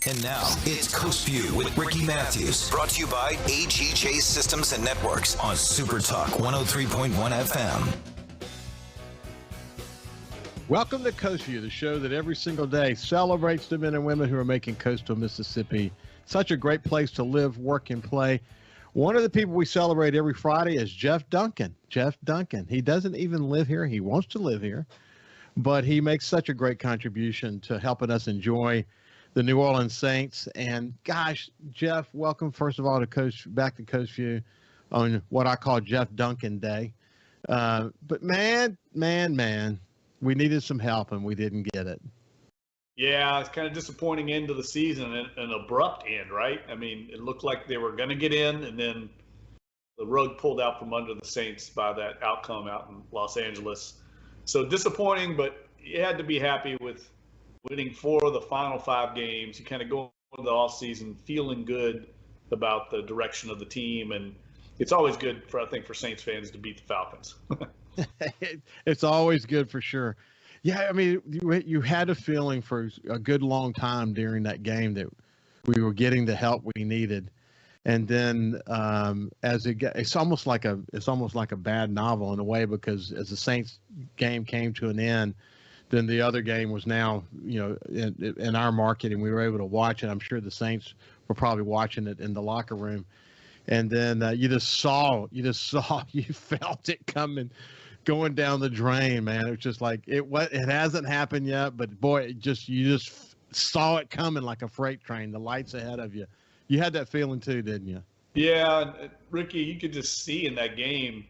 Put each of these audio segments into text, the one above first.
And now, it's Coast Vue with Ricky Mathews. Brought to you by AGJ Systems and Networks on SuperTalk 103.1 FM. Welcome to Coast Vue, the show that every single day celebrates the men and women who are making coastal Mississippi such a great place to live, work, and play. One of the people we celebrate every Friday is Jeff Duncan. Jeff Duncan. He doesn't even live here. He wants to live here, but he makes such a great contribution to helping us enjoy the New Orleans Saints. And gosh, Jeff, welcome first of all to back to Coast Vue on what I call Jeff Duncan Day. But man, we needed some help and we didn't get it. Yeah, it's kind of disappointing end of the season, an abrupt end, right? I mean, it looked like they were going to get in, and then the rug pulled out from under the Saints by that outcome out in Los Angeles. So disappointing, but you had to be happy with winning 4 of the final 5 games. You kind of go into the offseason feeling good about the direction of the team, and it's always good, I think, for Saints fans to beat the Falcons. It's always good for sure. Yeah, I mean, you had a feeling for a good long time during that game that we were getting the help we needed, and then it's almost like a bad novel in a way, because as the Saints game came to an end, then the other game was now in our market, and we were able to watch it. I'm sure the Saints were probably watching it in the locker room, and then you felt it coming. Going down the drain, man. It was just like it hasn't happened yet, but boy, you just saw it coming like a freight train, the lights ahead of you. You had that feeling too, didn't you? Yeah, Ricky, you could just see in that game,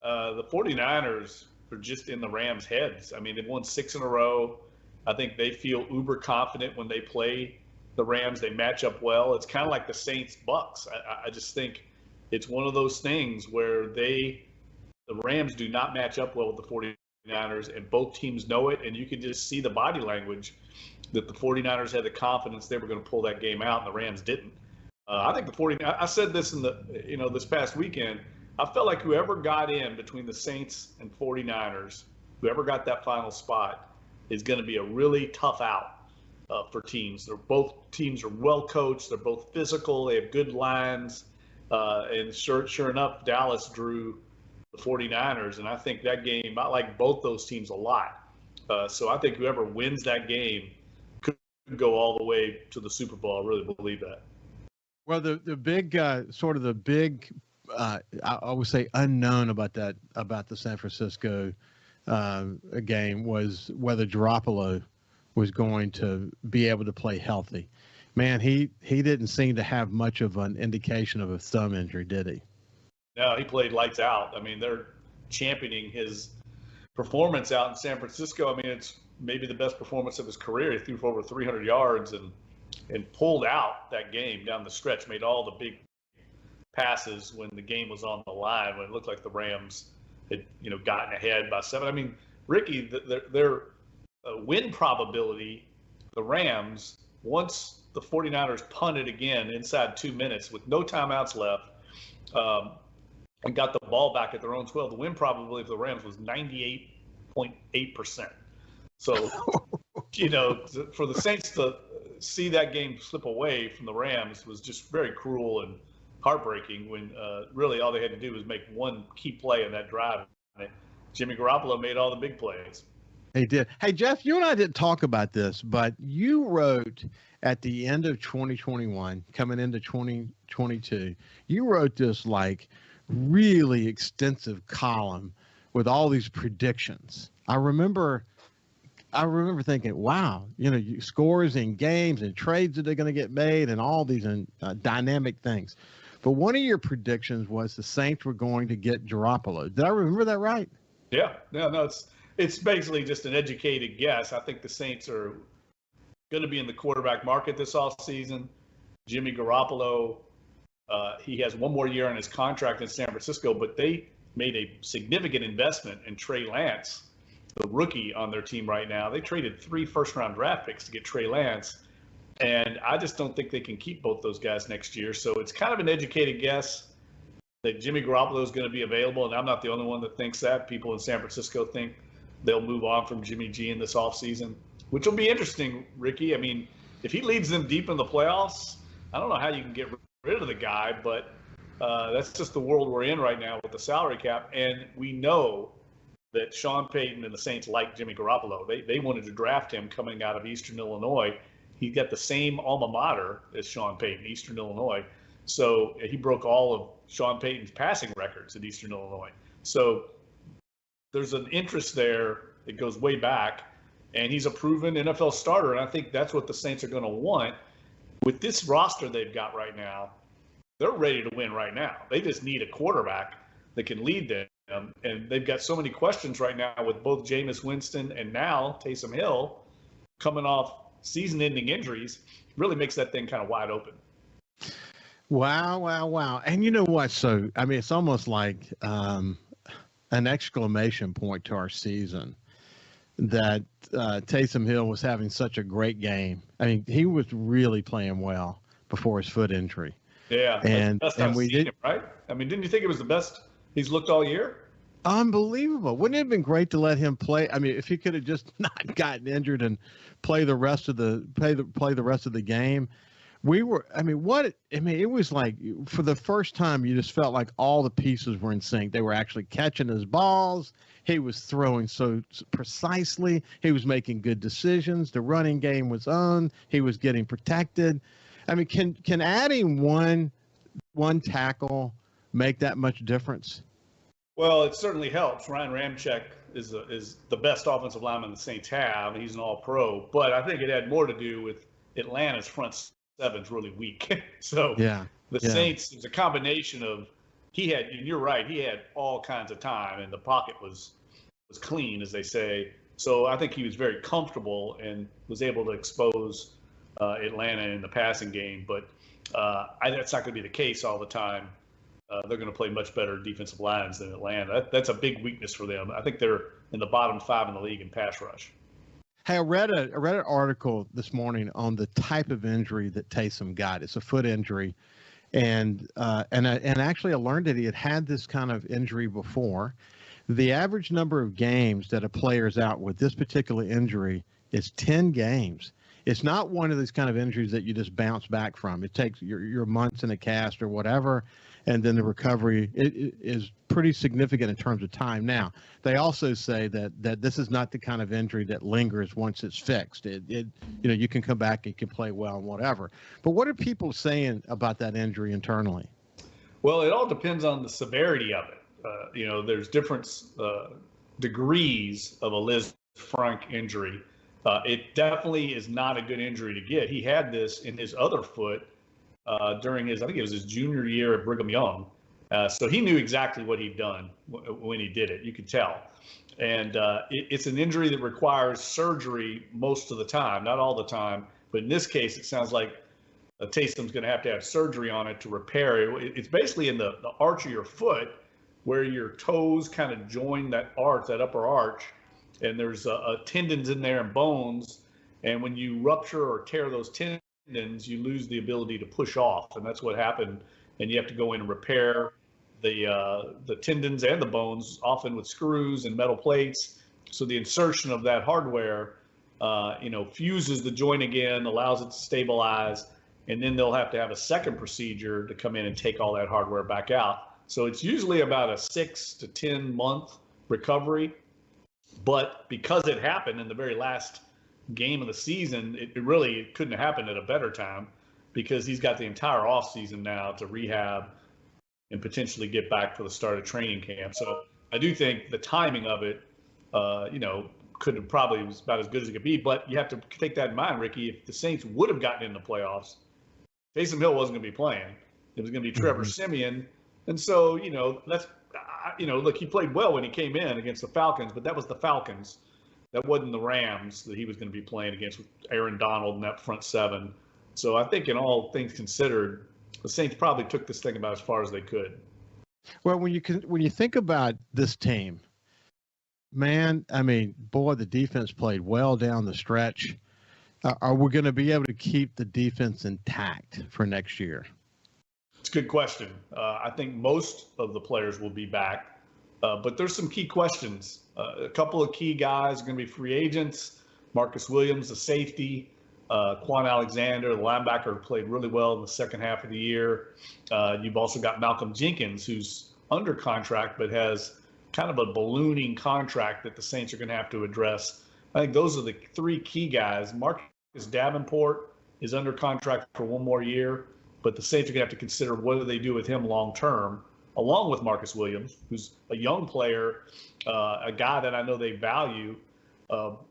the 49ers are just in the Rams' heads. I mean, they've won 6 in a row. I think they feel uber confident when they play the Rams. They match up well. It's kind of like the Saints-Bucks. I just think it's one of those things where the Rams do not match up well with the 49ers, and both teams know it, and you could just see the body language that the 49ers had the confidence they were going to pull that game out, and the Rams didn't. I think I said this in this past weekend. I felt like whoever got in between the Saints and 49ers, whoever got that final spot, is going to be a really tough out for teams. Both teams are well coached. They're both physical. They have good lines. And sure enough, Dallas drew the 49ers, and I think that game, I like both those teams a lot. So I think whoever wins that game could go all the way to the Super Bowl. I really believe that. Well, the big I would say unknown about the San Francisco game was whether Garoppolo was going to be able to play healthy. Man, he didn't seem to have much of an indication of a thumb injury, did he? No, he played lights out. I mean, they're championing his performance out in San Francisco. I mean, it's maybe the best performance of his career. He threw for over 300 yards and pulled out that game down the stretch, made all the big passes when the game was on the line, when it looked like the Rams had gotten ahead by 7. I mean, Ricky, their win probability, the Rams, once the 49ers punted again inside 2 minutes with no timeouts left, and got the ball back at their own 12, the win probability for the Rams was 98.8%. So, for the Saints to see that game slip away from the Rams was just very cruel and heartbreaking, when really all they had to do was make one key play in that drive. And Jimmy Garoppolo made all the big plays. He did. Hey, Jeff, you and I didn't talk about this, but you wrote at the end of 2021, coming into 2022, you wrote this really extensive column with all these predictions. I remember thinking, wow, scores and games and trades that are going to get made and all these dynamic things. But one of your predictions was the Saints were going to get Garoppolo. Did I remember that right? Yeah. No, it's basically just an educated guess. I think the Saints are going to be in the quarterback market this offseason. Jimmy Garoppolo, he has one more year on his contract in San Francisco, but they made a significant investment in Trey Lance, the rookie on their team right now. They traded 3 first-round draft picks to get Trey Lance, and I just don't think they can keep both those guys next year. So it's kind of an educated guess that Jimmy Garoppolo is going to be available, and I'm not the only one that thinks that. People in San Francisco think they'll move on from Jimmy G in this offseason, which will be interesting, Ricky. I mean, if he leads them deep in the playoffs, I don't know how you can get rid of the guy, but that's just the world we're in right now with the salary cap. And we know that Sean Payton and the Saints like Jimmy Garoppolo. They wanted to draft him coming out of Eastern Illinois. He got the same alma mater as Sean Payton, Eastern Illinois. So he broke all of Sean Payton's passing records at Eastern Illinois. So there's an interest there that goes way back, and he's a proven NFL starter, and I think that's what the Saints are going to want. With this roster they've got right now, they're ready to win right now. They just need a quarterback that can lead them, and they've got so many questions right now with both Jameis Winston and now Taysom Hill coming off season-ending injuries. Really makes that thing kind of wide open. Wow. And you know what? So, I mean, it's almost like an exclamation point to our season that Taysom Hill was having such a great game. I mean, he was really playing well before his foot injury. Yeah, and we did him, right? I mean, didn't you think it was the best he's looked all year? Unbelievable. Wouldn't it have been great to let him play? I mean, if he could have just not gotten injured and play the rest of the game. It was like for the first time you just felt like all the pieces were in sync. They were actually catching his balls. He was throwing so precisely. He was making good decisions. The running game was on. He was getting protected. I mean, can adding one tackle make that much difference? Well, it certainly helps. Ryan Ramczyk is the best offensive lineman the Saints have. He's an all-pro. But I think it had more to do with Atlanta's front seven's really weak. So the Saints, it's a combination of and you're right, he had all kinds of time, and the pocket was clean, as they say. So I think he was very comfortable and was able to expose Atlanta in the passing game. But that's not going to be the case all the time. They're going to play much better defensive lines than Atlanta. That's a big weakness for them. I think they're in the bottom 5 in the league in pass rush. Hey, I read an article this morning on the type of injury that Taysom got. It's a foot injury, and actually I learned that he had this kind of injury before. The average number of games that a player is out with this particular injury is 10 games. It's not one of these kind of injuries that you just bounce back from. It takes your months in a cast or whatever, and then the recovery is pretty significant in terms of time. Now, they also say that this is not the kind of injury that lingers once it's fixed. You can come back and can play well and whatever. But what are people saying about that injury internally? Well, it all depends on the severity of it. There's different degrees of a Liz Frank injury. It definitely is not a good injury to get. He had this in his other foot during I think it was his junior year at Brigham Young. So he knew exactly what he'd done when he did it. You could tell. And it's an injury that requires surgery most of the time, not all the time. But in this case, it sounds like Taysom's going to have surgery on it to repair it. It's basically in the arch of your foot where your toes kind of join that arch, that upper arch. And there's tendons in there and bones. And when you rupture or tear those tendons, you lose the ability to push off. And that's what happened. And you have to go in and repair the tendons and the bones, often with screws and metal plates. So the insertion of that hardware, fuses the joint again, allows it to stabilize. And then they'll have to have a second procedure to come in and take all that hardware back out. So it's usually about a 6 to 10 month recovery. But because it happened in the very last game of the season, it really couldn't have happened at a better time, because he's got the entire offseason now to rehab and potentially get back for the start of training camp. So I do think the timing of it, could have probably was about as good as it could be. But you have to take that in mind, Ricky. If the Saints would have gotten in the playoffs, Taysom Hill wasn't going to be playing. It was going to be Trevor Siemian. And so, that's look, he played well when he came in against the Falcons, but that was the Falcons. That wasn't the Rams that he was going to be playing against with Aaron Donald and that front seven. So I think in all things considered, the Saints probably took this thing about as far as they could. Well, when you think about this team, man, I mean, boy, the defense played well down the stretch. Are we going to be able to keep the defense intact for next year? It's a good question. I think most of the players will be back, but there's some key questions. A couple of key guys are going to be free agents. Marcus Williams, the safety. Quan Alexander, the linebacker, played really well in the second half of the year. You've also got Malcolm Jenkins, who's under contract but has kind of a ballooning contract that the Saints are going to have to address. I think those are the three key guys. Marcus Davenport is under contract for one more year, but the Saints are going to have to consider what do they do with him long term, along with Marcus Williams, who's a young player, a guy that I know they value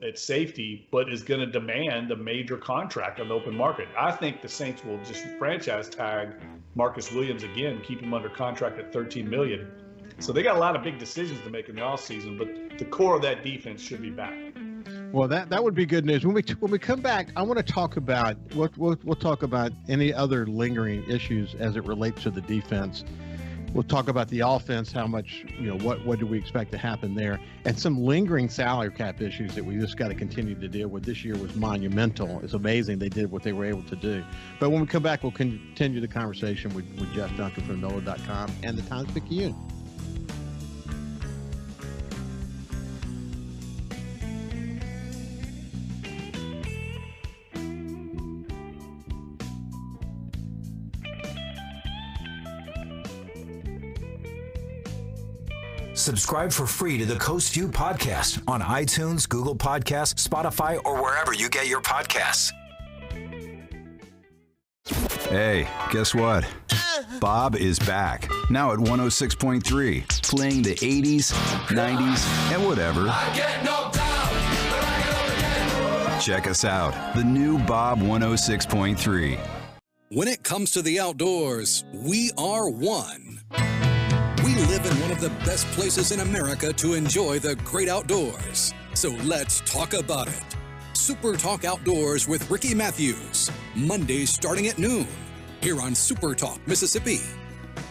at safety, but is going to demand a major contract on the open market. I think the Saints will just franchise tag Marcus Williams again, keep him under contract at $13 million. So they got a lot of big decisions to make in the offseason, but the core of that defense should be back. Well, that would be good news. When we come back, I want to talk about we'll talk about any other lingering issues as it relates to the defense. We'll talk about the offense, how much, what do we expect to happen there, and some lingering salary cap issues that we just got to continue to deal with. This year was monumental. It's amazing they did what they were able to do. But when we come back, we'll continue the conversation with Jeff Duncan from NOLA.com and the Times-Picayune. Subscribe for free to the Coast Vue podcast on iTunes, Google Podcasts, Spotify, or wherever you get your podcasts. Hey, guess what? Bob is back, now at 106.3, playing the 80s, 90s, and whatever. I get knocked down, but I get up again. Check us out, the new Bob 106.3. When it comes to the outdoors, we are one. We live in one of the best places in America to enjoy the great outdoors. So let's talk about it. Super Talk Outdoors with Ricky Mathews. Mondays starting at noon. Here on Super Talk, Mississippi.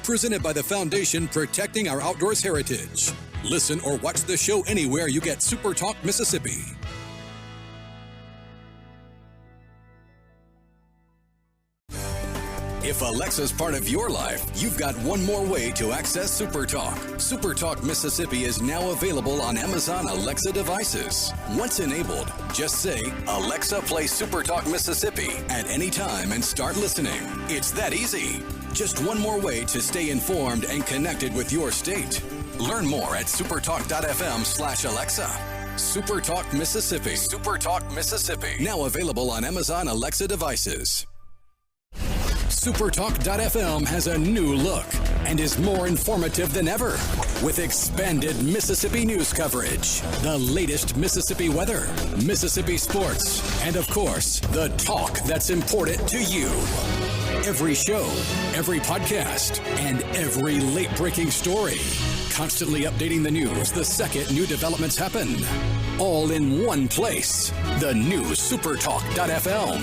Presented by the Foundation Protecting Our Outdoors Heritage. Listen or watch the show anywhere you get Super Talk, Mississippi. If Alexa's part of your life, you've got one more way to access SuperTalk. SuperTalk Mississippi is now available on Amazon Alexa devices. Once enabled, just say, Alexa, play SuperTalk Mississippi at any time and start listening. It's that easy. Just one more way to stay informed and connected with your state. Learn more at supertalk.fm/Alexa. SuperTalk Mississippi. SuperTalk Mississippi. Now available on Amazon Alexa devices. SuperTalk.fm has a new look and is more informative than ever with expanded Mississippi news coverage, the latest Mississippi weather, Mississippi sports, and of course, the talk that's important to you. Every show, every podcast, and every late-breaking story. Constantly updating the news the second new developments happen. All in one place. The new SuperTalk.fm.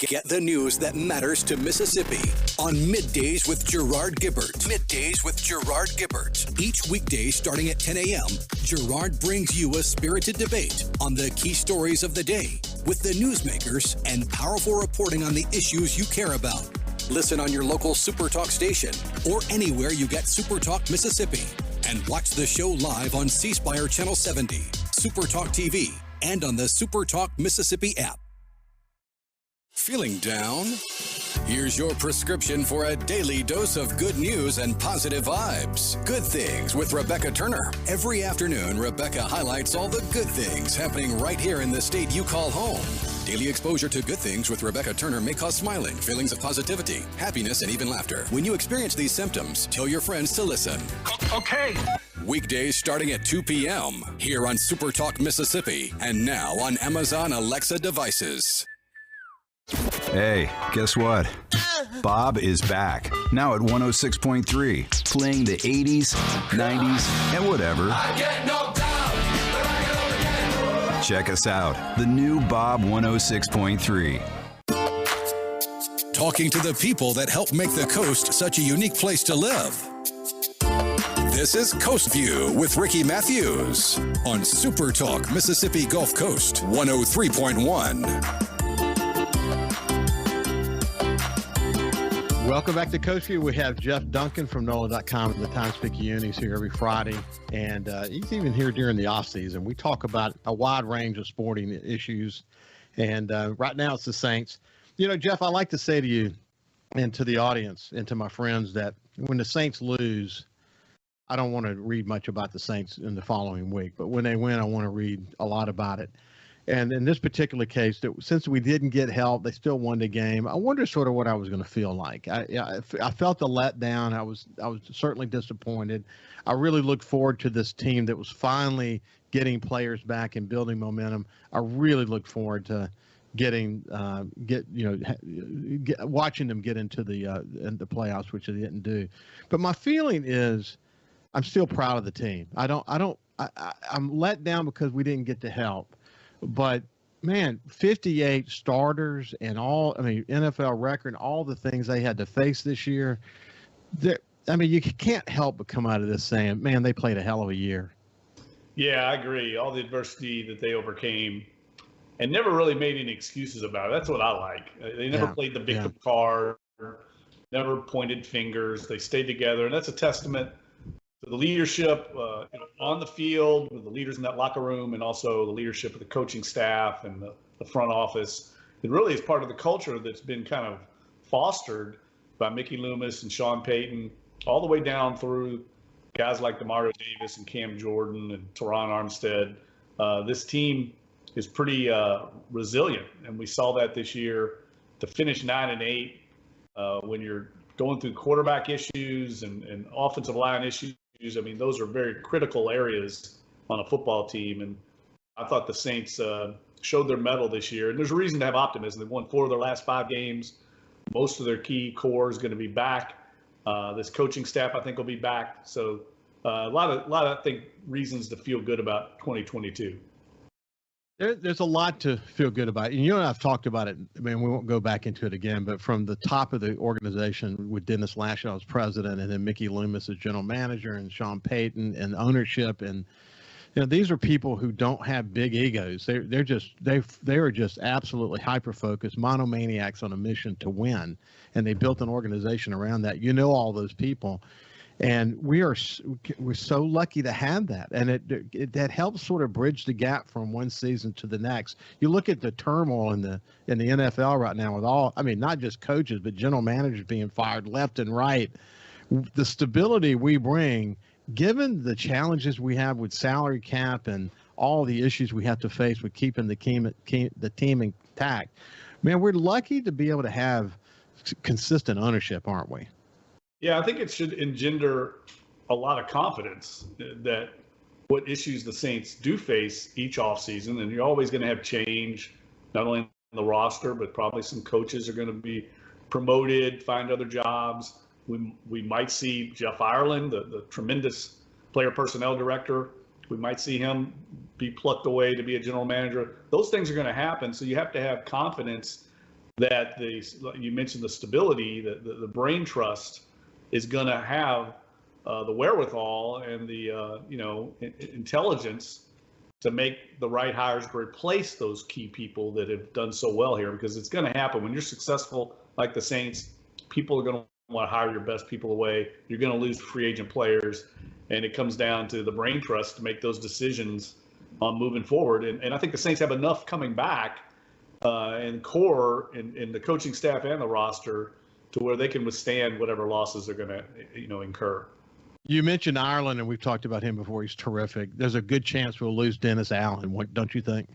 Get the news that matters to Mississippi on Middays with Gerard Gibbert. Middays with Gerard Gibbert. Each weekday starting at 10 a.m., Gerard brings you a spirited debate on the key stories of the day with the newsmakers and powerful reporting on the issues you care about. Listen on your local SuperTalk station or anywhere you get SuperTalk Mississippi and watch the show live on C Spire Channel 70, SuperTalk TV, and on the SuperTalk Mississippi app. Feeling down? Here's your prescription for a daily dose of good news and positive vibes. Good Things with Rebecca Turner. Every afternoon, Rebecca highlights all the good things happening right here in the state you call home. Daily exposure to Good Things with Rebecca Turner may cause smiling, feelings of positivity, happiness, and even laughter. When you experience these symptoms, tell your friends to listen. Okay. Weekdays starting at 2 p.m. here on SuperTalk Mississippi and now on Amazon Alexa devices. Hey, guess what? Bob is back, now at 106.3, playing the 80s, 90s, and whatever. I get knocked down, but I get up again. Check us out, the new Bob 106.3. Talking to the people that help make the coast such a unique place to live. This is Coast Vue with Ricky Mathews on SuperTalk Mississippi Gulf Coast 103.1. Welcome back to Coast Vue. We have Jeff Duncan from NOLA.com and the Times-Picayune. He's here every Friday, and he's even here during the off season. We talk about a wide range of sporting issues, and right now it's the Saints. You know, Jeff, I like to say to you and to the audience and to my friends that when the Saints lose, I don't want to read much about the Saints in the following week, but when they win, I want to read a lot about it. And in this particular case, since we didn't get help, they still won the game. I wonder sort of what I was going to feel like. I felt the letdown. I was certainly disappointed. I really looked forward to this team that was finally getting players back and building momentum. I really looked forward to watching them get into the playoffs, which they didn't do. But my feeling is, I'm still proud of the team. I'm let down because we didn't get the help. But man, 58 starters and NFL record and all the things they had to face this year. You can't help but come out of this saying, man, they played a hell of a year. Yeah, I agree. All the adversity that they overcame and never really made any excuses about it. That's what I like. They never played the victim card, never pointed fingers. They stayed together. And that's a testament to the leadership on the field, with the leaders in that locker room, and also the leadership of the coaching staff and the front office. It really is part of the culture that's been kind of fostered by Mickey Loomis and Sean Payton, all the way down through guys like Demario Davis and Cam Jordan and Teron Armstead. This team is pretty resilient, and we saw that this year. To finish 9-8 when you're going through quarterback issues and offensive line issues, I mean, those are very critical areas on a football team. And I thought the Saints showed their mettle this year. And there's a reason to have optimism. They won 4 of their last 5 games. Most of their key core is going to be back. This coaching staff, I think, will be back. So a lot of, I think, reasons to feel good about 2022. There's a lot to feel good about. And you and I've talked about it. I mean, we won't go back into it again, but from the top of the organization with Dennis Lashaw as president, and then Mickey Loomis as general manager, and Sean Payton and ownership. And, these are people who don't have big egos. They are just absolutely hyper-focused, monomaniacs on a mission to win. And they built an organization around that. All those people. And we're so lucky to have that, and that helps sort of bridge the gap from one season to the next. You look at the turmoil in the NFL right now with not just coaches, but general managers being fired left and right. The stability we bring, given the challenges we have with salary cap and all the issues we have to face with keeping the team intact, man, we're lucky to be able to have consistent ownership, aren't we? Yeah, I think it should engender a lot of confidence that what issues the Saints do face each offseason, and you're always going to have change, not only in the roster, but probably some coaches are going to be promoted, find other jobs. We might see Jeff Ireland, the tremendous player personnel director, we might see him be plucked away to be a general manager. Those things are going to happen, so you have to have confidence that you mentioned the stability, the brain trust is going to have the wherewithal and the intelligence to make the right hires to replace those key people that have done so well here, because it's going to happen. When you're successful like the Saints, people are going to want to hire your best people away. You're going to lose free agent players, and it comes down to the brain trust to make those decisions on moving forward. And I think the Saints have enough coming back and core in the coaching staff and the roster to where they can withstand whatever losses they're going to, incur. You mentioned Ireland, and we've talked about him before. He's terrific. There's a good chance we'll lose Dennis Allen. Don't you think?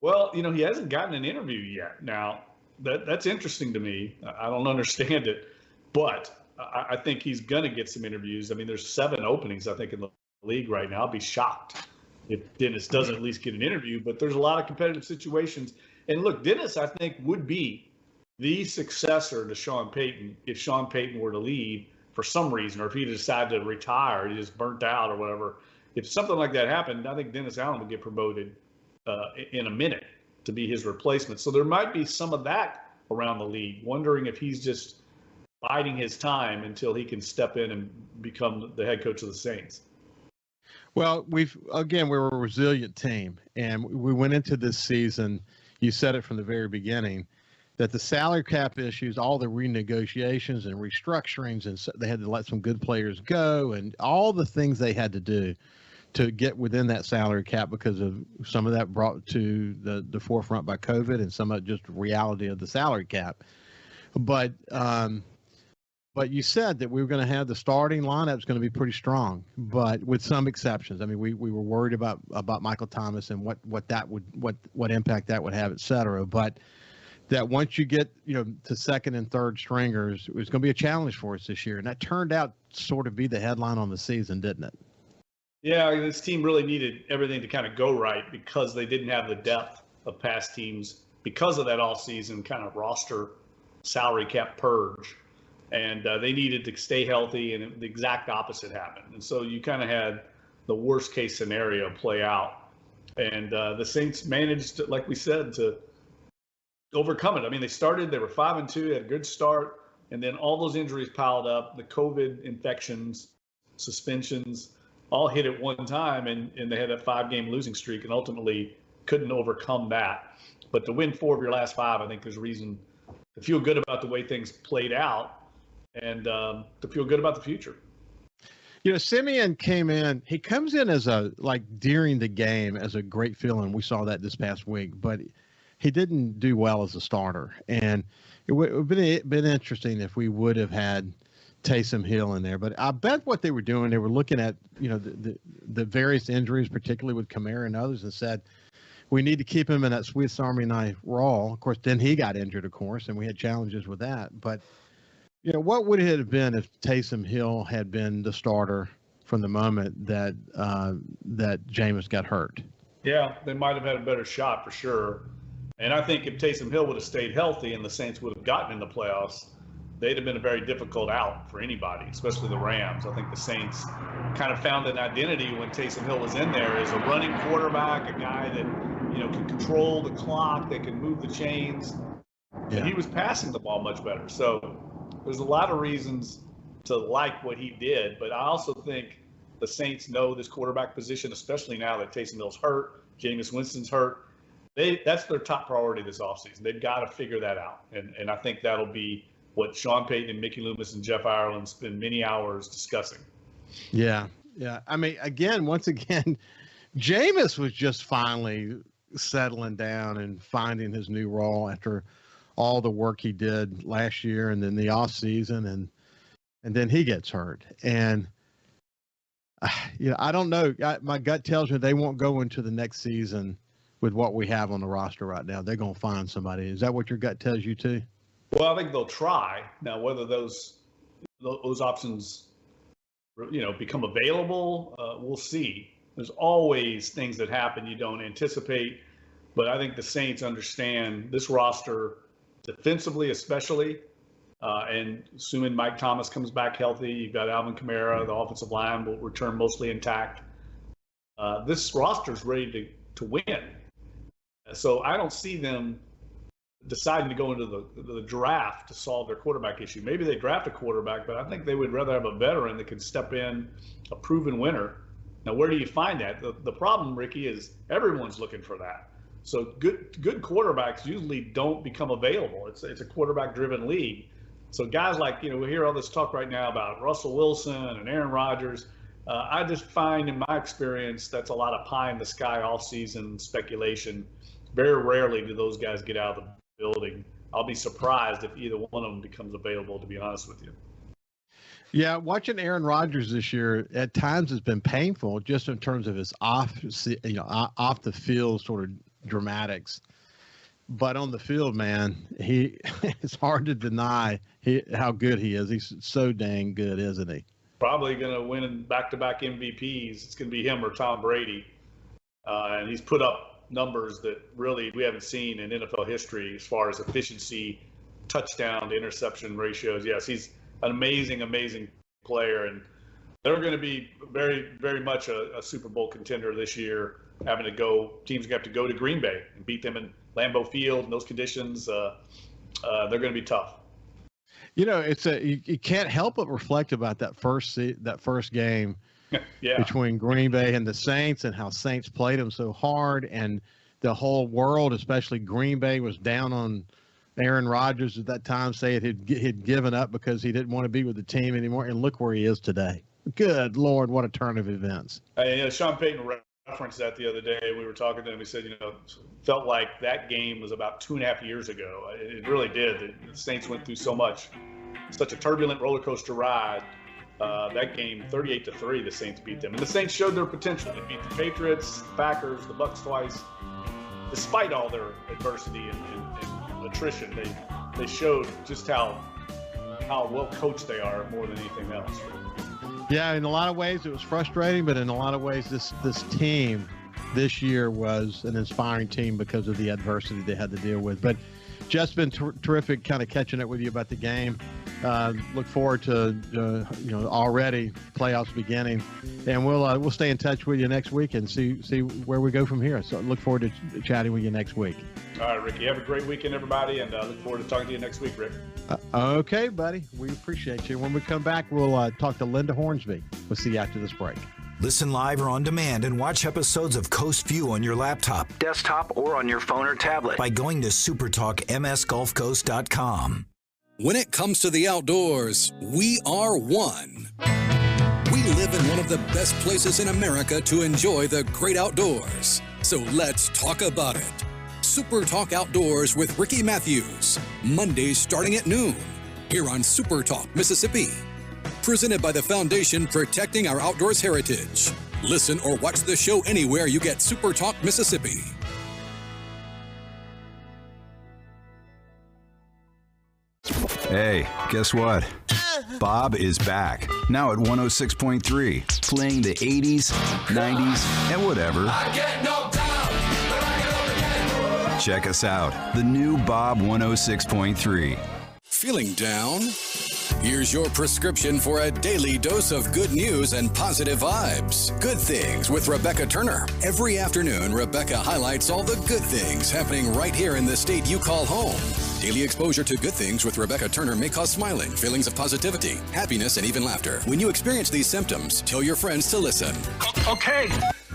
Well, he hasn't gotten an interview yet. Now, that's interesting to me. I don't understand it, but I think he's going to get some interviews. I mean, there's 7 openings, I think, in the league right now. I'll be shocked if Dennis doesn't at least get an interview, but there's a lot of competitive situations. And look, Dennis, I think, would be the successor to Sean Payton if Sean Payton were to leave for some reason, or if he decided to retire, he just burnt out or whatever. If something like that happened, I think Dennis Allen would get promoted in a minute to be his replacement. So there might be some of that around the league, wondering if he's just biding his time until he can step in and become the head coach of the Saints. Well, we're a resilient team, and we went into this season, you said it from the very beginning, that the salary cap issues, all the renegotiations and restructurings, and so they had to let some good players go, and all the things they had to do to get within that salary cap because of some of that brought to the forefront by COVID and some of just reality of the salary cap. But you said that we were going to have the starting lineup is going to be pretty strong, but with some exceptions. I mean, we were worried about Michael Thomas and what impact that would have, et cetera. But that once you get to second and third stringers, it was going to be a challenge for us this year, and that turned out sort of be the headline on the season, didn't it? Yeah, this team really needed everything to kind of go right because they didn't have the depth of past teams because of that all-season kind of roster salary cap purge. And they needed to stay healthy, and the exact opposite happened. And so you kind of had the worst-case scenario play out. And the Saints managed, like we said, to overcome it. I mean, they were 5-2, had a good start, and then all those injuries piled up, the COVID infections, suspensions, all hit at one time, and they had that 5-game losing streak and ultimately couldn't overcome that. But to win 4 of your last 5, I think there's reason to feel good about the way things played out and to feel good about the future. Simeon came in. He comes in as during the game as a great feeling. We saw that this past week, but he didn't do well as a starter. And it would have been interesting if we would have had Taysom Hill in there, but I bet what they were doing, they were looking at the various injuries, particularly with Kamara and others, and said we need to keep him in that Swiss Army knife role. Of course, then he got injured, of course, and we had challenges with that. But what would it have been if Taysom Hill had been the starter from the moment that Jameis got hurt? Yeah, they might have had a better shot for sure. And I think if Taysom Hill would have stayed healthy and the Saints would have gotten in the playoffs, they'd have been a very difficult out for anybody, especially the Rams. I think the Saints kind of found an identity when Taysom Hill was in there as a running quarterback, a guy that, can control the clock, that can move the chains. Yeah. And he was passing the ball much better. So there's a lot of reasons to like what he did, but I also think the Saints know this quarterback position, especially now that Taysom Hill's hurt, Jameis Winston's hurt. That's their top priority this offseason. They've got to figure that out. And I think that'll be what Sean Payton and Mickey Loomis and Jeff Ireland spend many hours discussing. Yeah. I mean, once again, Jameis was just finally settling down and finding his new role after all the work he did last year and then the off season, and then he gets hurt. And I don't know. My gut tells me they won't go into the next season with what we have on the roster right now. They're going to find somebody. Is that what your gut tells you too? Well, I think they'll try. Now, whether those options, become available, we'll see. There's always things that happen you don't anticipate, but I think the Saints understand this roster defensively, especially, and assuming Mike Thomas comes back healthy, you've got Alvin Kamara, the offensive line will return mostly intact. This roster is ready to win. So I don't see them deciding to go into the draft to solve their quarterback issue. Maybe they draft a quarterback, but I think they would rather have a veteran that can step in, a proven winner. Now, where do you find that? The problem, Ricky, is everyone's looking for that. So good quarterbacks usually don't become available. It's a quarterback-driven league. So guys like, we hear all this talk right now about Russell Wilson and Aaron Rodgers. I just find in my experience that's a lot of pie-in-the-sky off-season speculation. Very rarely do those guys get out of the building. I'll be surprised if either one of them becomes available, to be honest with you. Yeah, watching Aaron Rodgers this year at times has been painful, just in terms of his off the field sort of dramatics. But on the field, man, it's hard to deny how good he is. He's so dang good, isn't he? Probably going to win back-to-back MVPs. It's going to be him or Tom Brady, and he's put up numbers that really we haven't seen in NFL history as far as efficiency, touchdown to interception ratios. Yes, he's an amazing player, and they're going to be very, very much a Super Bowl contender this year. Teams are going to have to go to Green Bay and beat them in Lambeau Field in those conditions. They're going to be tough. You can't help but reflect about that first game between Green Bay and the Saints, and how Saints played them so hard, and the whole world, especially Green Bay, was down Aaron Rodgers at that time said he'd given up because he didn't want to be with the team anymore. And look where he is today. Good Lord, what a turn of events. Sean Payton referenced that the other day. We were talking to him. He said, felt like that game was about 2.5 years ago. It really did. The Saints went through such a turbulent roller coaster ride. That game, 38-3, the Saints beat them. And the Saints showed their potential. They beat the Patriots, the Packers, the Bucs twice. Despite all their adversity and attrition, they showed just how well coached they are more than anything else. Yeah, in a lot of ways it was frustrating, but in a lot of ways this team this year was an inspiring team because of the adversity they had to deal with. But Jeff's been terrific kind of catching up with you about the game. Look forward to already playoffs beginning, and we'll stay in touch with you next week and see where we go from here. So look forward to chatting with you next week. All right, Ricky, have a great weekend, everybody, and look forward to talking to you next week, Rick. Okay, buddy, we appreciate you. When we come back, we'll talk to Linda Hornsby. We'll see you after this break. Listen live or on demand and watch episodes of Coast Vue on your laptop, desktop, or on your phone or tablet by going to supertalkmsgulfcoast.com. When it comes to the outdoors, we are one. We live in one of the best places in America to enjoy the great outdoors. So let's talk about it. Super Talk Outdoors with Ricky Mathews. Mondays starting at noon. Here on Super Talk, Mississippi. Presented by the Foundation Protecting Our Outdoors Heritage. Listen or watch the show anywhere you get Super Talk, Mississippi. Hey, guess what? Bob is back. Now at 106.3, playing the 80s, 90s, and whatever. I get knocked down, but I get up again. Check us out. The new Bob 106.3. Feeling down? Here's your prescription for a daily dose of good news and positive vibes. Good Things with Rebecca Turner. Every afternoon, Rebecca highlights all the good things happening right here in the state you call home. Daily exposure to Good Things with Rebecca Turner may cause smiling, feelings of positivity, happiness, and even laughter. When you experience these symptoms, tell your friends to listen. Okay.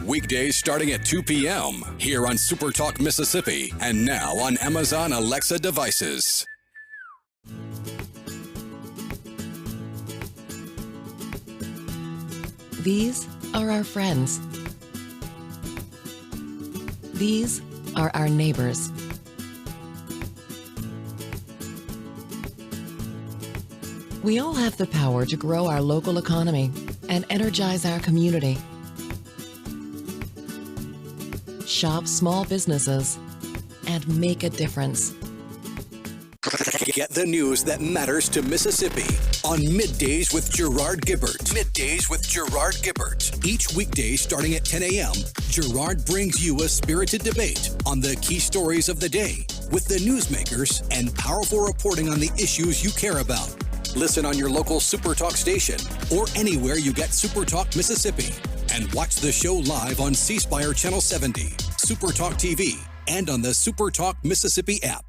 Weekdays starting at 2 p.m. here on Super Talk, Mississippi, and now on Amazon Alexa devices. These are our friends. These are our neighbors. We all have the power to grow our local economy and energize our community. Shop small businesses and make a difference. Get the news that matters to Mississippi on Middays with Gerard Gibbert. Middays with Gerard Gibbert. Each weekday starting at 10 a.m., Gerard brings you a spirited debate on the key stories of the day with the newsmakers and powerful reporting on the issues you care about. Listen on your local Super Talk station or anywhere you get Super Talk Mississippi. And watch the show live on C Spire Channel 70, Super Talk TV, and on the Super Talk Mississippi app.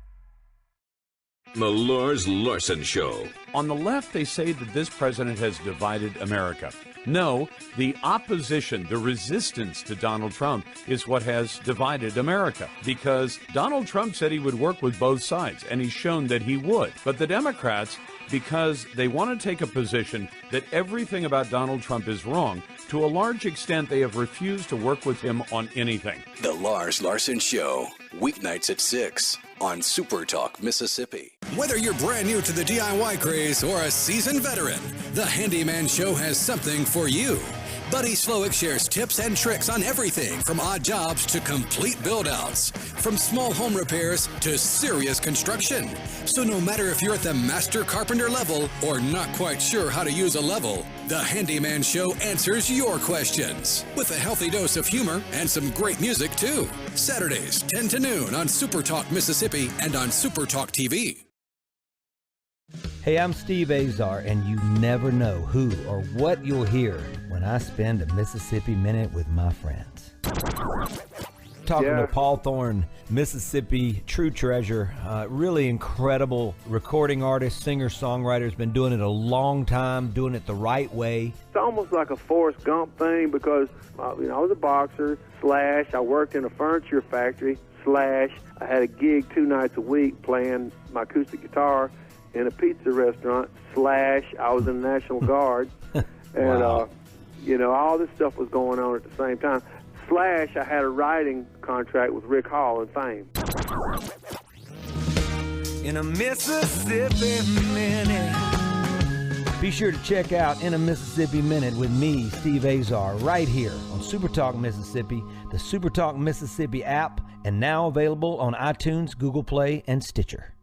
The Lars Larson Show. On the left, they say that this president has divided America. No, the opposition, the resistance to Donald Trump is what has divided America. Because Donald Trump said he would work with both sides, and he's shown that he would. But the Democrats, because they want to take a position that everything about Donald Trump is wrong, to a large extent, they have refused to work with him on anything. The Lars Larson Show, weeknights at 6 on Super Talk, Mississippi. Whether you're brand new to the DIY craze or a seasoned veteran, the Handyman Show has something for you. Buddy Slowick shares tips and tricks on everything from odd jobs to complete build-outs, from small home repairs to serious construction. So no matter if you're at the master carpenter level or not quite sure how to use a level, the Handyman Show answers your questions with a healthy dose of humor and some great music too. Saturdays, 10 to noon on Super Talk Mississippi and on Super Talk TV. Hey, I'm Steve Azar, and you never know who or what you'll hear when I spend a Mississippi Minute with my friends. talking to Paul Thorne, Mississippi true treasure, really incredible recording artist, singer, songwriter. Has been doing it a long time, doing it the right way. It's almost like a Forrest Gump thing because I was a boxer, / I worked in a furniture factory, / I had a gig 2 nights a week playing my acoustic guitar in a pizza restaurant, / I was in the National Guard. And, Wow. All this stuff was going on at the same time. / I had a writing contract with Rick Hall and Fame. In a Mississippi Minute. Be sure to check out In a Mississippi Minute with me, Steve Azar, right here on SuperTalk Mississippi, the SuperTalk Mississippi app, and now available on iTunes, Google Play, and Stitcher.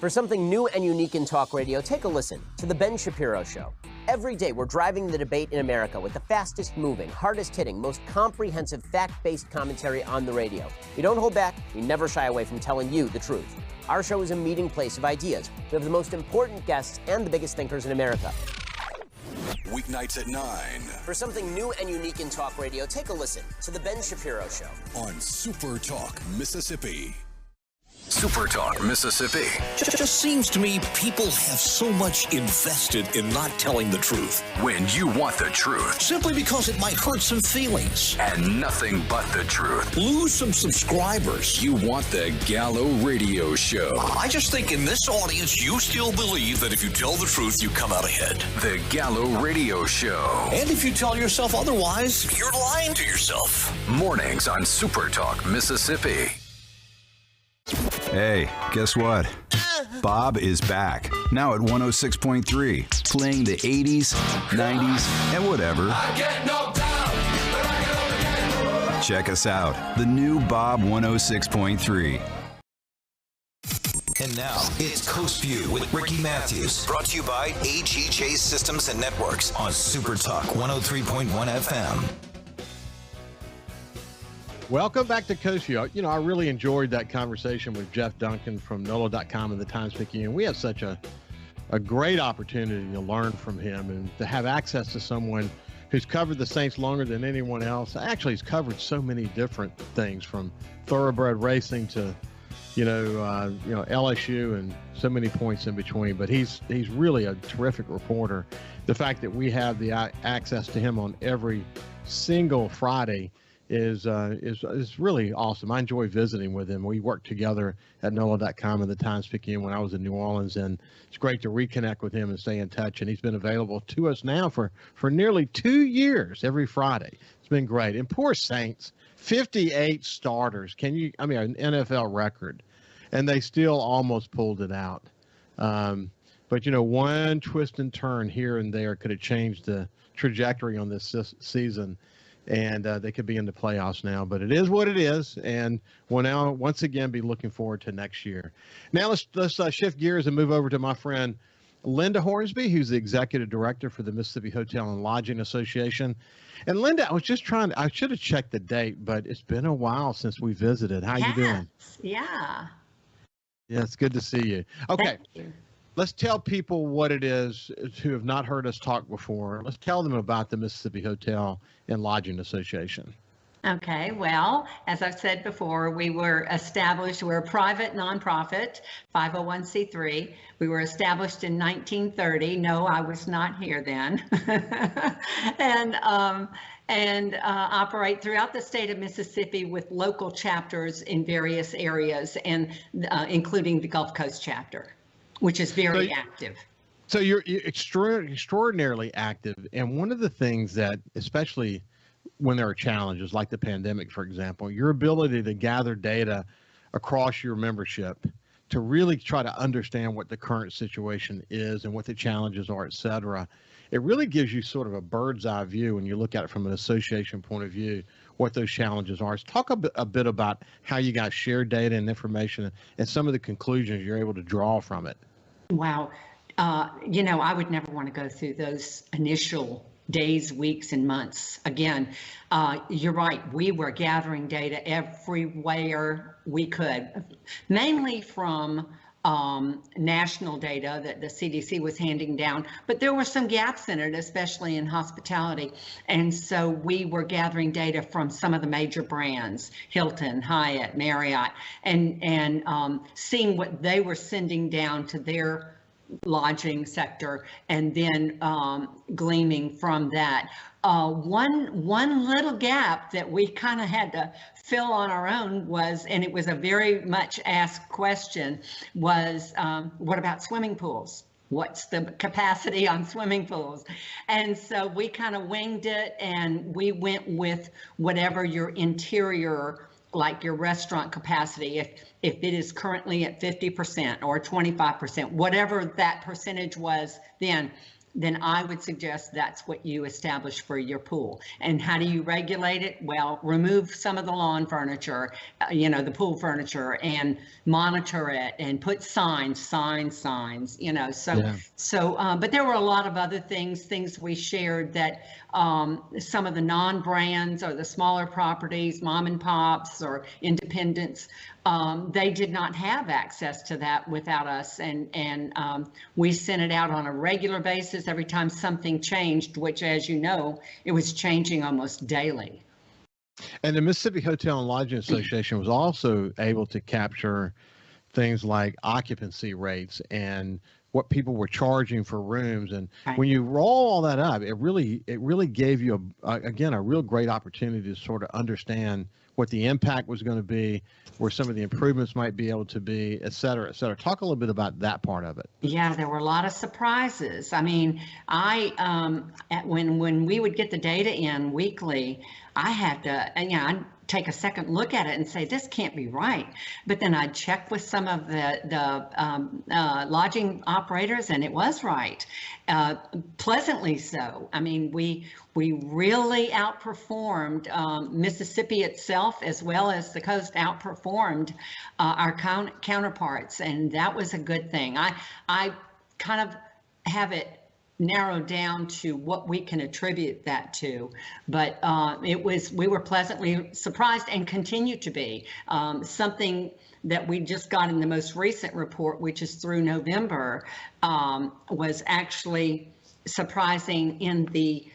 For something new and unique in talk radio, take a listen to The Ben Shapiro Show. Every day, we're driving the debate in America with the fastest moving, hardest hitting, most comprehensive, fact-based commentary on the radio. We don't hold back. We never shy away from telling you the truth. Our show is a meeting place of ideas. We have the most important guests and the biggest thinkers in America. Weeknights at 9 For something new and unique in talk radio, take a listen to The Ben Shapiro Show on Super Talk Mississippi. Super Talk Mississippi. Just seems to me people have so much invested in not telling the truth. When you want the truth. Simply because it might hurt some feelings. And nothing but the truth. Lose some subscribers. You want the Gallo Radio Show. I just think in this audience, you still believe that if you tell the truth, you come out ahead. The Gallo Radio Show. And if you tell yourself otherwise, you're lying to yourself. Mornings on Super Talk Mississippi. Hey, guess what? Bob is back. Now at 106.3, playing the 80s, 90s, and whatever. I get knocked down, but I get up again. Check us out. The new Bob 106.3. And now, it's Coast Vue with Ricky Mathews. Brought to you by AGJ Systems and Networks on Super Talk 103.1 FM. Welcome back to Coast Vue. I really enjoyed that conversation with Jeff Duncan from NOLA.com and the Times-Picayune. We had such a great opportunity to learn from him and to have access to someone who's covered the Saints longer than anyone else. Actually, he's covered so many different things, from thoroughbred racing to, LSU and so many points in between. But he's really a terrific reporter. The fact that we have the access to him on every single Friday is really awesome. I enjoy visiting with him. We worked together at NOLA.com and the Times-Picayune when I was in New Orleans, and it's great to reconnect with him and stay in touch. And he's been available to us now for nearly 2 years, every Friday. It's been great. And poor Saints, 58 starters. An NFL record, and they still almost pulled it out. But one twist and turn here and there could have changed the trajectory on this season. And they could be in the playoffs now, but it is what it is, and we'll now once again be looking forward to next year. Now let's shift gears and move over to my friend Linda Hornsby, who's the executive director for the Mississippi Hotel and Lodging Association. And Linda, I should have checked the date, but it's been a while since we visited. How you doing? Yeah. Yeah, it's good to see you. Okay. Let's tell people what it is who have not heard us talk before. Let's tell them about the Mississippi Hotel and Lodging Association. Okay, well, as I've said before, we're a private nonprofit, 501c3. We were established in 1930. No, I was not here then. and operate throughout the state of Mississippi with local chapters in various areas, and including the Gulf Coast chapter, which is very active. So you're extraordinarily active. And one of the things that, especially when there are challenges like the pandemic, for example, your ability to gather data across your membership to really try to understand what the current situation is and what the challenges are, et cetera, it really gives you sort of a bird's eye view when you look at it from an association point of view, what those challenges are. So talk a bit about how you guys share data and information and some of the conclusions you're able to draw from it. Wow. I would never want to go through those initial days, weeks, and months. Again, you're right. We were gathering data everywhere we could, mainly from national data that the CDC was handing down, but there were some gaps in it, especially in hospitality. And so we were gathering data from some of the major brands, Hilton, Hyatt, Marriott, and seeing what they were sending down to their lodging sector, and then gleaming from that. One little gap that we kind of had to fill on our own was, and it was a very much asked question, was what about swimming pools? What's the capacity on swimming pools? And so we kind of winged it, and we went with whatever your interior, like your restaurant capacity, if it is currently at 50% or 25%, whatever that percentage was then I would suggest that's what you establish for your pool. And how do you regulate it? Well, remove some of the lawn furniture, the pool furniture, and monitor it and put signs, but there were a lot of other things we shared that some of the non-brands or the smaller properties, mom and pops or independents, they did not have access to that without us, and we sent it out on a regular basis every time something changed, which, as you know, it was changing almost daily. And the Mississippi Hotel and Lodging Association was also able to capture things like occupancy rates and what people were charging for rooms. And when you roll all that up, it really gave you a real great opportunity to sort of understand what the impact was going to be, where some of the improvements might be able to be, et cetera, et cetera. Talk a little bit about that part of it. Yeah, there were a lot of surprises. I mean, when we would get the data in weekly, I had to, I'd take a second look at it and say, this can't be right. But then I'd check with some of the lodging operators, and it was right, pleasantly so. I mean, we really outperformed Mississippi itself, as well as the coast outperformed our counterparts, and that was a good thing. I kind of have it narrowed down to what we can attribute that to, but we were pleasantly surprised and continue to be. Something that we just got in the most recent report, which is through November, was actually surprising in the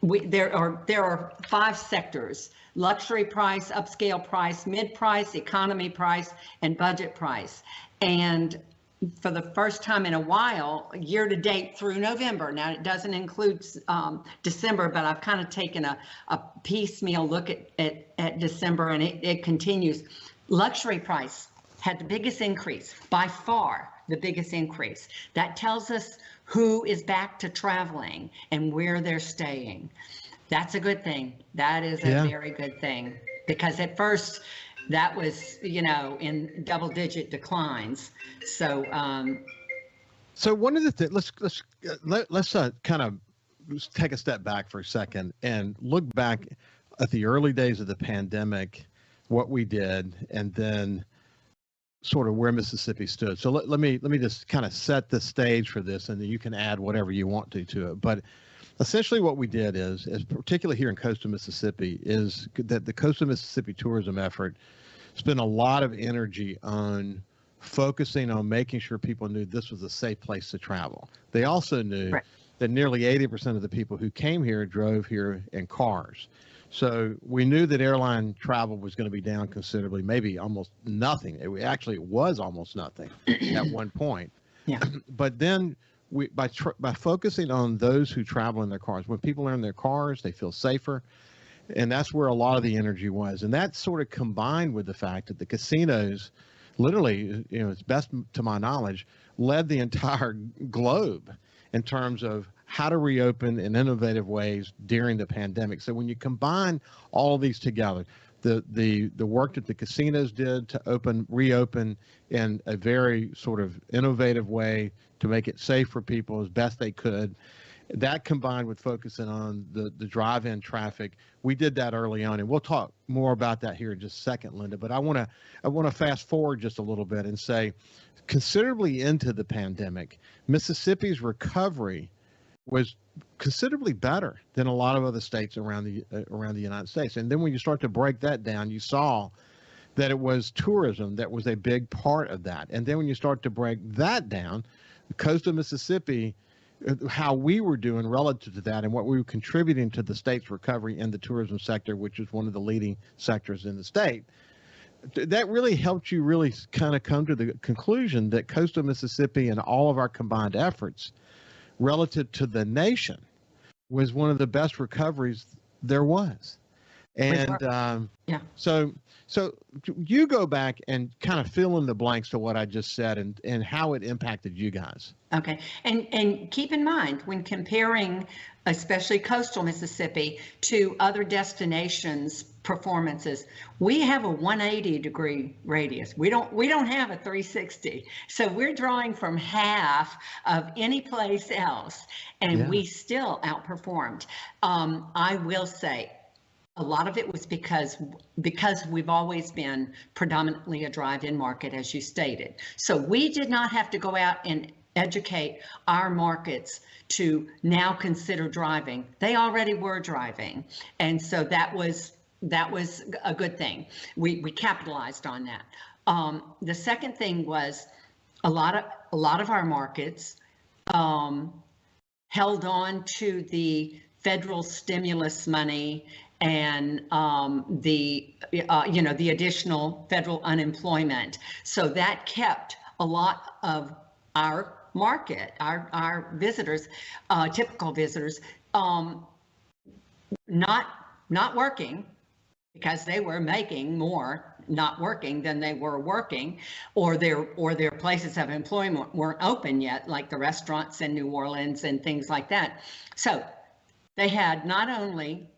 there are 5 sectors: luxury price, upscale price, mid price, economy price, and budget price. And for the first time in a while, year to date through November, now it doesn't include December, but I've kind of taken a piecemeal look at December, and it continues. Luxury price had the biggest increase, by far the biggest increase. That tells us who is back to traveling and where they're staying. That's a good thing. That is a very good thing, because at first that was, in double-digit declines. So, so one of the things, let's kind of take a step back for a second and look back at the early days of the pandemic, what we did, and then sort of where Mississippi stood. So let me just kind of set the stage for this, and then you can add whatever you want to it. But essentially what we did is particularly here in coastal Mississippi, is that the coastal Mississippi tourism effort spent a lot of energy on focusing on making sure people knew this was a safe place to travel. They also knew that nearly 80% of the people who came here drove here in cars. So we knew that airline travel was going to be down considerably, maybe almost nothing. It was almost nothing at one point. Yeah. But then by focusing on those who travel in their cars, when people are in their cars, they feel safer. And that's where a lot of the energy was. And that sort of combined with the fact that the casinos, literally, it's best to my knowledge, led the entire globe in terms of how to reopen in innovative ways during the pandemic. So when you combine all of these together, the work that the casinos did to reopen in a very sort of innovative way to make it safe for people as best they could, that combined with focusing on the drive-in traffic, we did that early on, and we'll talk more about that here in just a second, Linda. But I want to fast forward just a little bit and say, considerably into the pandemic, Mississippi's recovery was considerably better than a lot of other states around the United States. And then when you start to break that down, you saw that it was tourism that was a big part of that. And then when you start to break that down, the coast of Mississippi, how we were doing relative to that and what we were contributing to the state's recovery in the tourism sector, which is one of the leading sectors in the state, that really helped you really kind of come to the conclusion that coastal Mississippi and all of our combined efforts relative to the nation was one of the best recoveries there was. And so you go back and kind of fill in the blanks to what I just said and how it impacted you guys. Okay. And keep in mind, when comparing especially coastal Mississippi to other destinations performances, we have a 180-degree radius. We don't have a 360. So we're drawing from half of any place else, and we still outperformed. I will say, a lot of it was because we've always been predominantly a drive-in market, as you stated. So we did not have to go out and educate our markets to now consider driving. They already were driving. And so that was a good thing. We capitalized on that. The second thing was a lot of our markets held on to the federal stimulus money and the additional federal unemployment. So that kept a lot of our market, our visitors, typical visitors, not working, because they were making more not working than they were working, or their places of employment weren't open yet, like the restaurants in New Orleans and things like that. So they had not only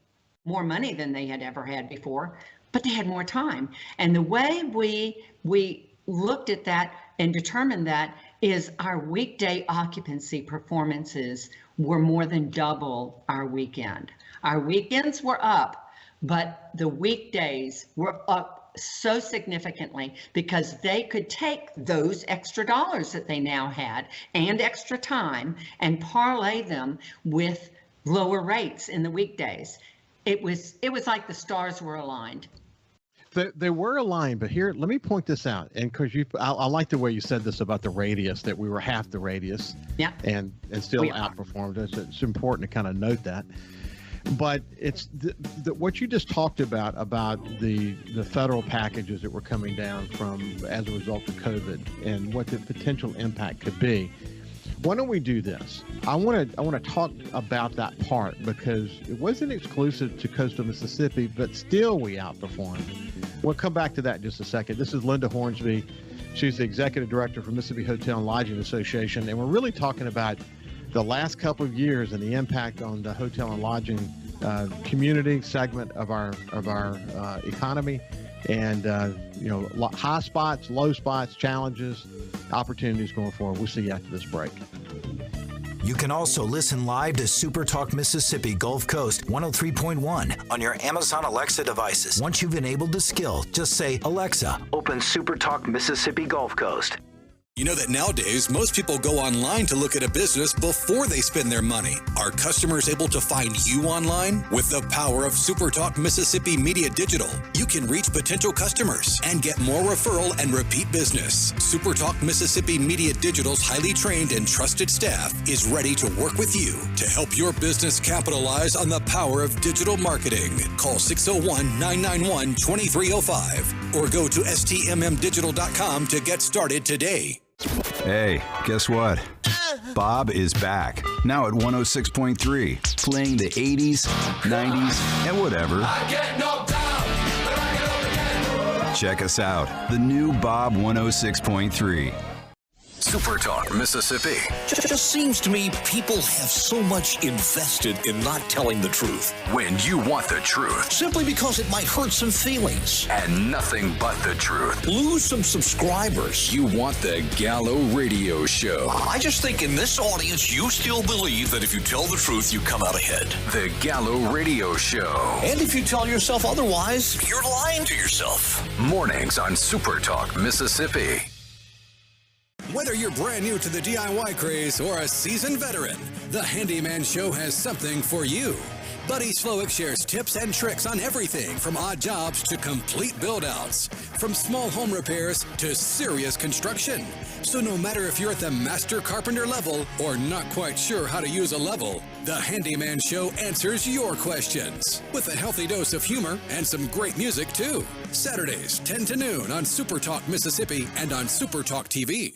more money than they had ever had before, but they had more time. And the way we looked at that and determined that is our weekday occupancy performances were more than double our weekend. Our weekends were up, but the weekdays were up so significantly because they could take those extra dollars that they now had and extra time and parlay them with lower rates in the weekdays. It was like the stars were aligned. They were aligned, but here, let me point this out. And because I like the way you said this about the radius, that we were half the radius, and still outperformed us. It's important to kind of note that. But it's what you just talked about the federal packages that were coming down from as a result of COVID and what the potential impact could be. Why don't we do this? I want to talk about that part because it wasn't exclusive to coastal Mississippi, but still we outperformed. We'll come back to that in just a second. This is Linda Hornsby. She's the executive director for Mississippi Hotel and Lodging Association, and we're really talking about the last couple of years and the impact on the hotel and lodging community segment of our economy, and high spots, low spots, challenges, opportunities going forward. We'll see you after this break. You can also listen live to SuperTalk Mississippi Gulf Coast 103.1 on your Amazon Alexa devices. Once you've enabled the skill, just say, Alexa, open SuperTalk Mississippi Gulf Coast. You know that nowadays, most people go online to look at a business before they spend their money. Are customers able to find you online? With the power of SuperTalk Mississippi Media Digital, you can reach potential customers and get more referral and repeat business. SuperTalk Mississippi Media Digital's highly trained and trusted staff is ready to work with you to help your business capitalize on the power of digital marketing. Call 601-991-2305 or go to stmmdigital.com to get started today. Hey, guess what? Bob is back, now at 106.3, playing the 80s, 90s, and whatever. I get knocked down, but I get up again. Check us out, the new Bob 106.3. SuperTalk Mississippi. Just seems to me people have so much invested in not telling the truth. When you want the truth. Simply because it might hurt some feelings. And nothing but the truth. Lose some subscribers. You want the Gallo Radio Show. I just think in this audience, you still believe that if you tell the truth, you come out ahead. The Gallo Radio Show. And if you tell yourself otherwise, you're lying to yourself. Mornings on SuperTalk Mississippi. Whether you're brand new to the DIY craze or a seasoned veteran, the Handyman Show has something for you. Buddy Slowick shares tips and tricks on everything from odd jobs to complete build-outs, from small home repairs to serious construction. So no matter if you're at the master carpenter level or not quite sure how to use a level, the Handyman Show answers your questions with a healthy dose of humor and some great music too. Saturdays, 10 to noon on SuperTalk Mississippi and on SuperTalk TV.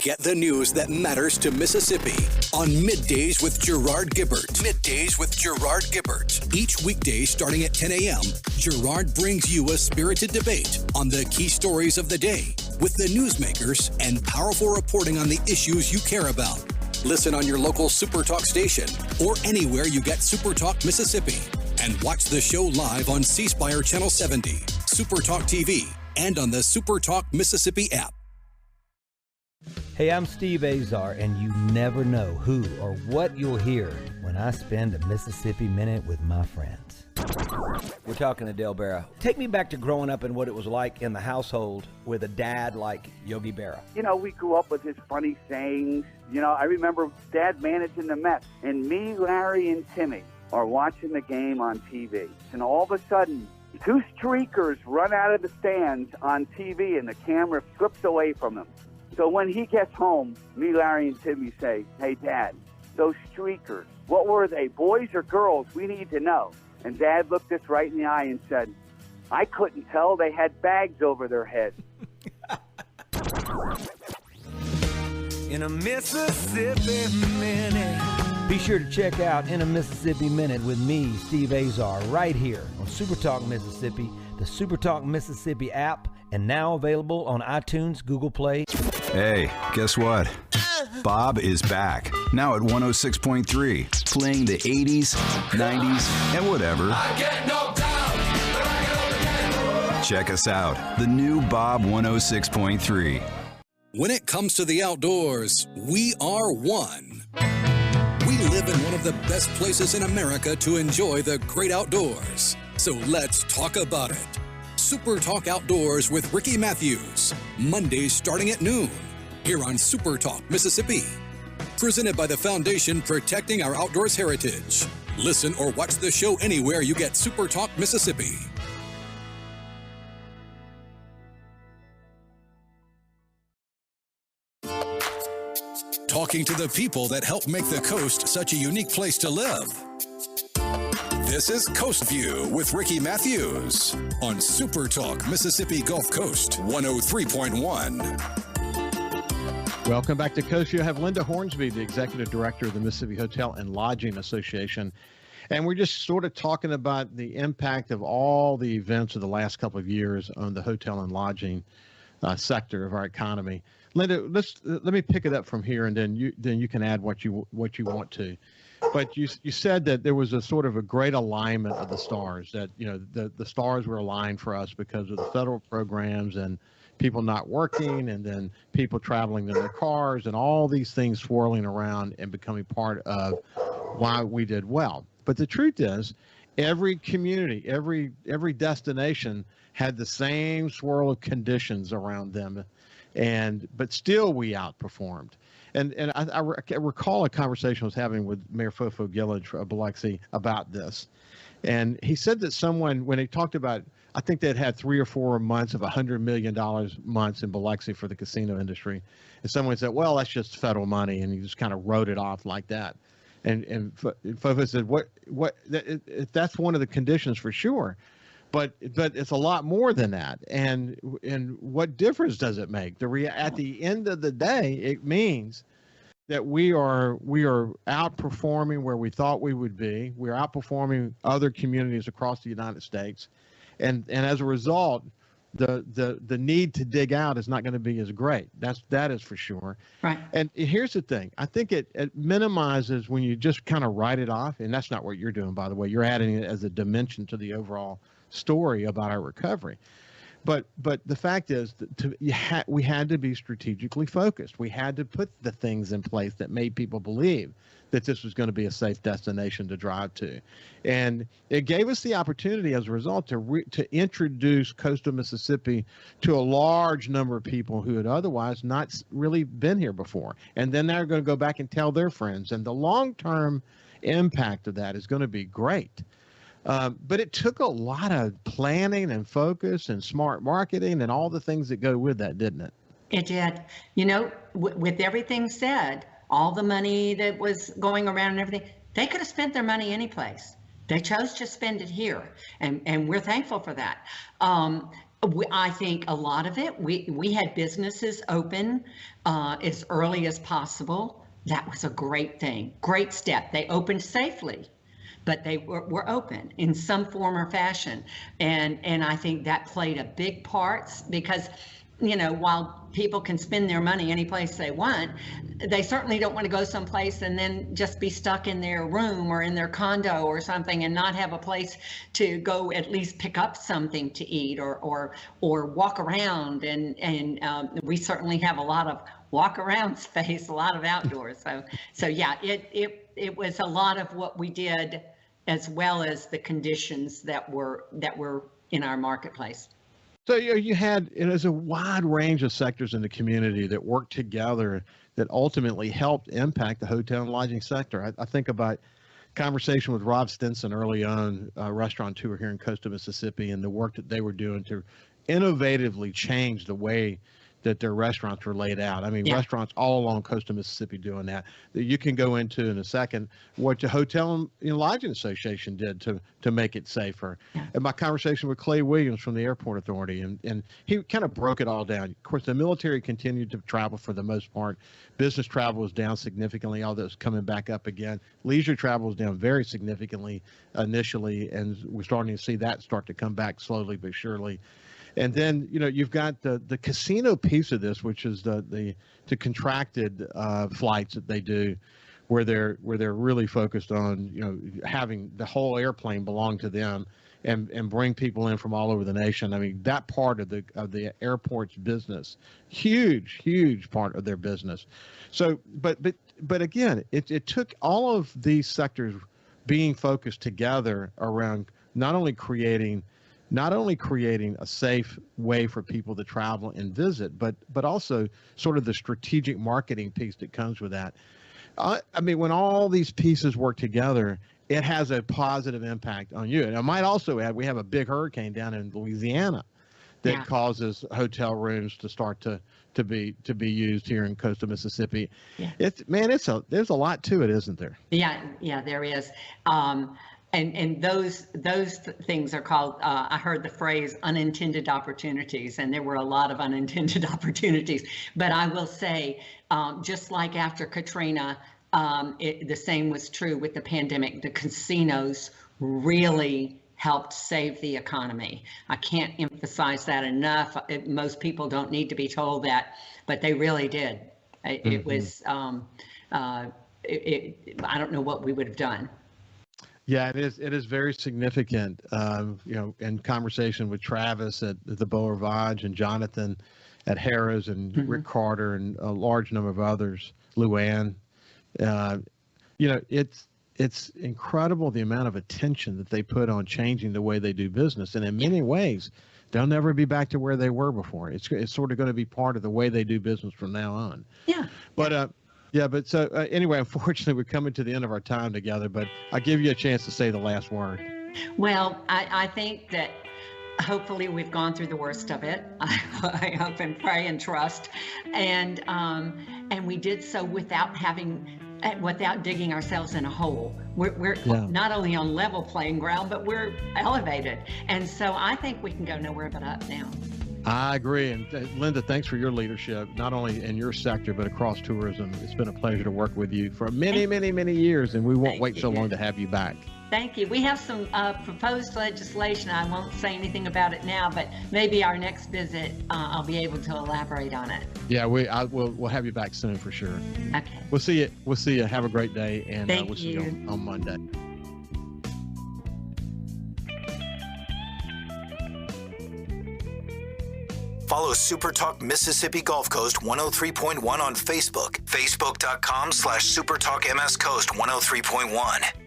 Get the news that matters to Mississippi on Middays with Gerard Gibbert. Middays with Gerard Gibbert. Each weekday starting at 10 a.m., Gerard brings you a spirited debate on the key stories of the day with the newsmakers and powerful reporting on the issues you care about. Listen on your local SuperTalk station or anywhere you get SuperTalk Mississippi. And watch the show live on C Spire Channel 70, SuperTalk TV, and on the SuperTalk Mississippi app. Hey, I'm Steve Azar, and you never know who or what you'll hear when I spend a Mississippi Minute with my friends. We're talking to Dale Berra. Take me back to growing up and what it was like in the household with a dad like Yogi Berra. You know, we grew up with his funny sayings. You know, I remember Dad managing the Mets, and me, Larry, and Timmy are watching the game on TV. And all of a sudden, two streakers run out of the stands on TV, and the camera slips away from them. So when he gets home, me, Larry, and Timmy say, "Hey, Dad, those streakers, what were they, boys or girls? We need to know." And Dad looked us right in the eye and said, "I couldn't tell. They had bags over their heads." In a Mississippi Minute. Be sure to check out In a Mississippi Minute with me, Steve Azar, right here on SuperTalk Mississippi, the SuperTalk Mississippi app, and now available on iTunes, Google Play. Hey, guess what? Bob is back, now at 106.3, playing the 80s, 90s, and whatever. I get knocked down, but I get up again. Check us out, the new Bob 106.3. When it comes to the outdoors, we are one. We live in one of the best places in America to enjoy the great outdoors. So let's talk about it. Super Talk Outdoors with Ricky Mathews, Mondays starting at noon, here on Super Talk Mississippi. Presented by the Foundation Protecting Our Outdoors Heritage. Listen or watch the show anywhere you get Super Talk Mississippi. Talking to the people that help make the coast such a unique place to live. This is Coast Vue with Ricky Mathews on Super Talk Mississippi Gulf Coast 103.1. Welcome back to Coast Vue. I have Linda Hornsby, the Executive Director of the Mississippi Hotel and Lodging Association. And we're just sort of talking about the impact of all the events of the last couple of years on the hotel and lodging sector of our economy. Linda, let me pick it up from here, and then you can add what you want to. But you said that there was a sort of a great alignment of the stars, that, you know, the stars were aligned for us because of the federal programs and people not working, and then people traveling in their cars, and all these things swirling around and becoming part of why we did well. But the truth is, every community, every destination had the same swirl of conditions around them, but still we outperformed. And I recall a conversation I was having with Mayor Fofo Gillage of Biloxi about this. And he said that someone, when he talked about, I think they'd had 3 or 4 months of $100 million months in Biloxi for the casino industry. And someone said, well, that's just federal money. And he just kind of wrote it off like that. And Fofo said, that's one of the conditions for sure. But it's a lot more than that. And what difference does it make? At the end of the day, it means that we are outperforming where we thought we would be. We're outperforming other communities across the United States, and as a result, the need to dig out is not going to be as great. That is for sure. Right. And here's the thing. I think it minimizes when you just kind of write it off, and that's not what you're doing, by the way. You're adding it as a dimension to the overall story about our recovery. But the fact is that we had to be strategically focused. We had to put the things in place that made people believe that this was going to be a safe destination to drive to. And it gave us the opportunity as a result to introduce coastal Mississippi to a large number of people who had otherwise not really been here before. And then they're going to go back and tell their friends. And the long-term impact of that is going to be great. But it took a lot of planning and focus and smart marketing and all the things that go with that, didn't it? It did. You know, with everything said, all the money that was going around and everything, they could have spent their money anyplace. They chose to spend it here, and we're thankful for that. I think a lot of it, we had businesses open as early as possible. That was a great thing, great step. They opened safely, but they were open in some form or fashion. And I think that played a big part because, you know, while people can spend their money any place they want, they certainly don't want to go someplace and then just be stuck in their room or in their condo or something and not have a place to go at least pick up something to eat or walk around. And we certainly have a lot of walk around space, a lot of outdoors. So yeah, it was a lot of what we did, as well as the conditions that were in our marketplace. So you had, there's a wide range of sectors in the community that worked together that ultimately helped impact the hotel and lodging sector. I think about conversation with Rob Stinson early on, restaurateur here in coastal Mississippi, and the work that they were doing to innovatively change the way that their restaurants were laid out. I mean, restaurants all along coastal Mississippi doing that. You can go into in a second what the Hotel and Lodging Association did to make it safer. And my conversation with Clay Williams from the Airport Authority, and he kind of broke it all down. Of course, the military continued to travel for the most part. Business travel was down significantly, although it's coming back up again. Leisure travel was down very significantly initially, and we're starting to see that start to come back slowly but surely. And then, you know, you've got the casino piece of this, which is the contracted flights that they do, where they're really focused on, you know, having the whole airplane belong to them and bring people in from all over the nation. I mean, that part of the airport's business, huge part of their business. So, but again, it took all of these sectors being focused together around not only creating a safe way for people to travel and visit, but also sort of the strategic marketing piece that comes with that. I mean, when all these pieces work together, it has a positive impact on you. And I might also add, we have a big hurricane down in Louisiana that causes hotel rooms to start to be used here in coastal Mississippi. Yeah. There's a lot to it, isn't there? Yeah, there is. And those things are called, I heard the phrase unintended opportunities, and there were a lot of unintended opportunities. But I will say, just like after Katrina, the same was true with the pandemic. The casinos really helped save the economy. I can't emphasize that enough. Most people don't need to be told that, but they really did. It was, I don't know what we would have done. Yeah, it is. It is very significant. You know, in conversation with Travis at the Beau Rivage and Jonathan at Harrah's and Rick Carter and a large number of others, Luann. You know, it's incredible the amount of attention that they put on changing the way they do business, and in many ways, they'll never be back to where they were before. It's sort of going to be part of the way they do business from now on. Yeah. But yeah, but so anyway, unfortunately, we're coming to the end of our time together, but I'll give you a chance to say the last word. Well, I think that hopefully we've gone through the worst of it. I hope and pray and trust. And we did so without digging ourselves in a hole. We're not only on level playing ground, but we're elevated. And so I think we can go nowhere but up now. I agree. And Linda, thanks for your leadership, not only in your sector, but across tourism. It's been a pleasure to work with you for many years, and we won't wait so long to have you back. Thank you. We have some proposed legislation. I won't say anything about it now, but maybe our next visit, I'll be able to elaborate on it. Yeah, we'll have you back soon for sure. Okay. We'll see you. Have a great day, and we'll see you on Monday. Follow SuperTalk Mississippi Gulf Coast 103.1 on Facebook. Facebook.com/SuperTalk MS Coast 103.1.